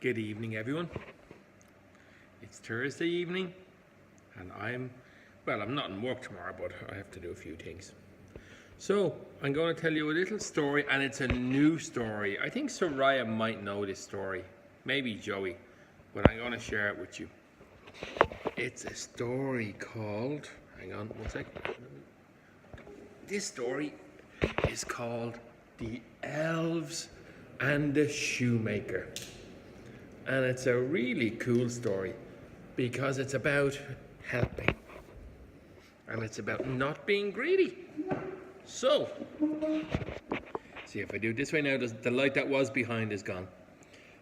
Good evening, everyone. It's Thursday evening, and I'm not in work tomorrow, but I have to do a few things. So, I'm going to tell you a little story, and it's a new story. I think Soraya might know this story, maybe Joey, but I'm going to share it with you. It's a story called, hang on one second. This story is called The Elves and the Shoemaker. And it's a really cool story because it's about helping and it's about not being greedy. So, see if I do it this way now, the light that was behind is gone.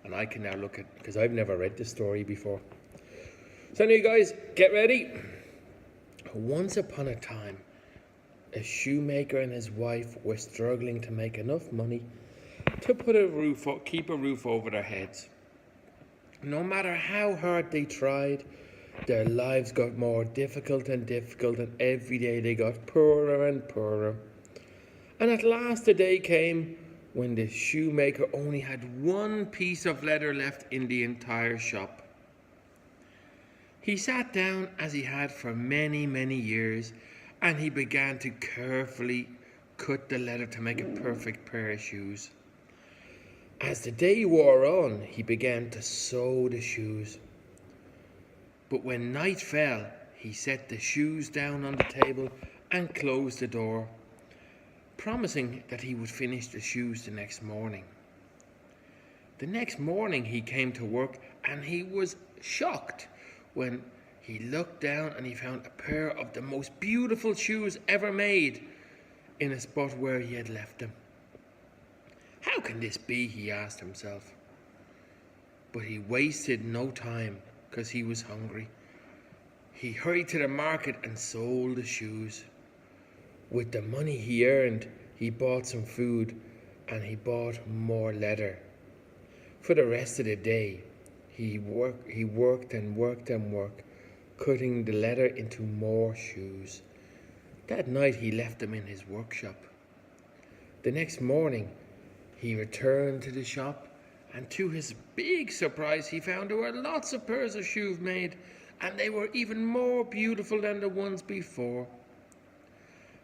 And I can now look at, because I've never read this story before. So anyway guys, get ready. Once upon a time, a shoemaker and his wife were struggling to make enough money to keep a roof over their heads. No matter how hard they tried, their lives got more difficult and difficult, and every day they got poorer and poorer. And at last the day came when the shoemaker only had one piece of leather left in the entire shop. He sat down as he had for many, many years, and he began to carefully cut the leather to make a perfect pair of shoes. As the day wore on, he began to sew the shoes. But when night fell, he set the shoes down on the table and closed the door, promising that he would finish the shoes the next morning. The next morning he came to work, and he was shocked when he looked down and he found a pair of the most beautiful shoes ever made in a spot where he had left them. How can this be, he asked himself. But he wasted no time because he was hungry. He hurried to the market and sold the shoes. With the money he earned, he bought some food and he bought more leather. For the rest of the day, he worked, cutting the leather into more shoes. That night he left them in his workshop. The next morning, he returned to the shop, and to his big surprise, he found there were lots of pairs of shoes made, and they were even more beautiful than the ones before.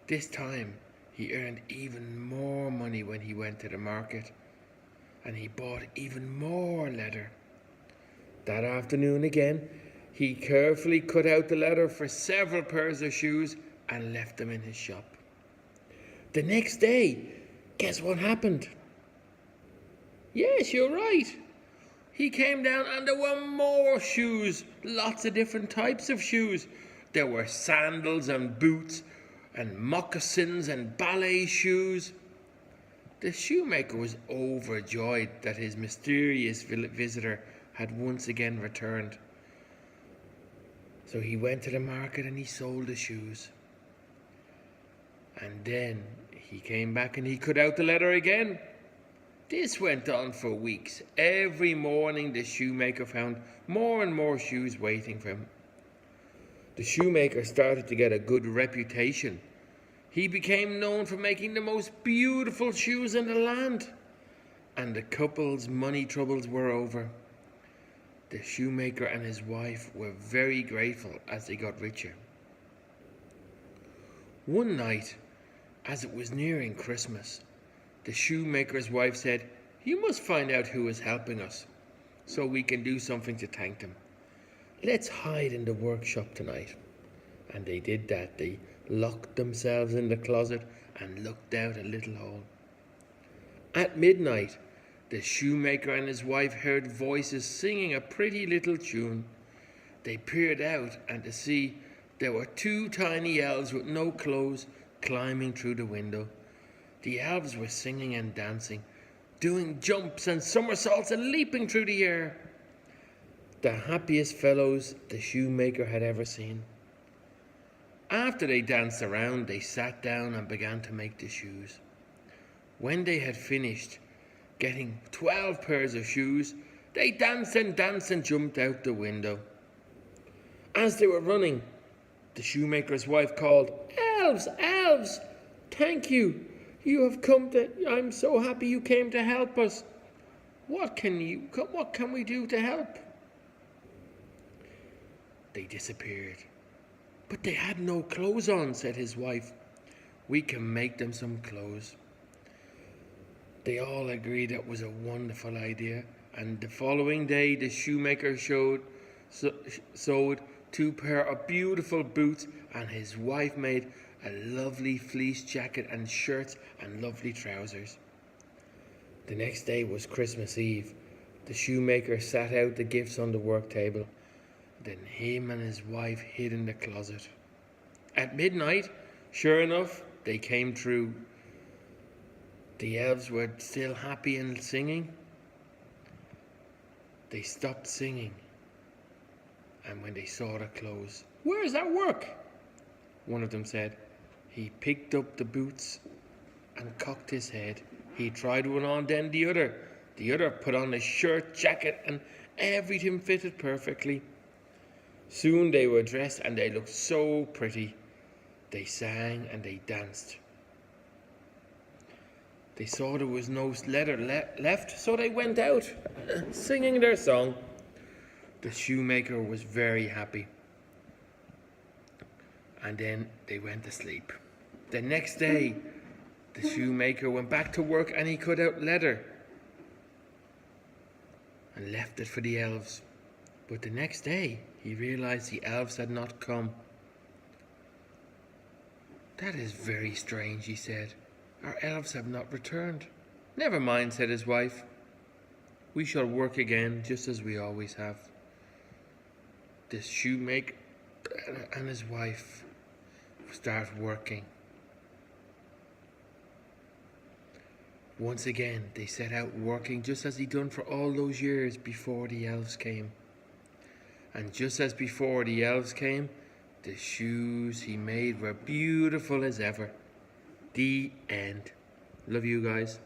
This time, he earned even more money when he went to the market, and he bought even more leather. That afternoon again, he carefully cut out the leather for several pairs of shoes and left them in his shop. The next day, guess what happened? Yes, you're right. He came down and there were more shoes, lots of different types of shoes. There were sandals and boots and moccasins and ballet shoes. The shoemaker was overjoyed that his mysterious visitor had once again returned. So he went to the market and he sold the shoes. And then he came back and he cut out the leather again. This went on for weeks. Every morning the shoemaker found more and more shoes waiting for him. The shoemaker started to get a good reputation. He became known for making the most beautiful shoes in the land. And the couple's money troubles were over. The shoemaker and his wife were very grateful as they got richer. One night, as it was nearing Christmas, the shoemaker's wife said, "You must find out who is helping us, so we can do something to thank them. Let's hide in the workshop tonight." And they did that. They locked themselves in the closet and looked out a little hole. At midnight, the shoemaker and his wife heard voices singing a pretty little tune. They peered out, and to see there were two tiny elves with no clothes climbing through the window. The elves were singing and dancing, doing jumps and somersaults and leaping through the air. The happiest fellows the shoemaker had ever seen. After they danced around, they sat down and began to make the shoes. When they had finished getting 12 pairs of shoes, they danced and jumped out the window. As they were running, the shoemaker's wife called, "Elves, elves, thank you. I'm so happy you came to help us." What can we do to help?" They disappeared. "But they had no clothes on," said his wife. "We can make them some clothes." They all agreed that was a wonderful idea, and the following day the shoemaker sewed 2 pair of beautiful boots, and his wife made a lovely fleece jacket and shirts and lovely trousers. The next day was Christmas Eve. The shoemaker sat out the gifts on the work table. Then him and his wife hid in the closet. At midnight, sure enough, they came through. The elves were still happy and singing. They stopped singing, and when they saw the clothes, "Where's our work?" one of them said. He picked up the boots and cocked his head. He tried one on, then the other. The other put on a shirt, jacket, and everything fitted perfectly. Soon they were dressed and they looked so pretty. They sang and they danced. They saw there was no leather left, so they went out singing their song. The shoemaker was very happy. And then they went to sleep. The next day, the shoemaker went back to work and he cut out leather and left it for the elves. But the next day, he realized the elves had not come. "That is very strange," he said. "Our elves have not returned." "Never mind," said his wife. "We shall work again just as we always have." The shoemaker and his wife start working. Once again, they set out working just as he'd done for all those years before the elves came. And just as before the elves came, the shoes he made were beautiful as ever. The end. Love you guys.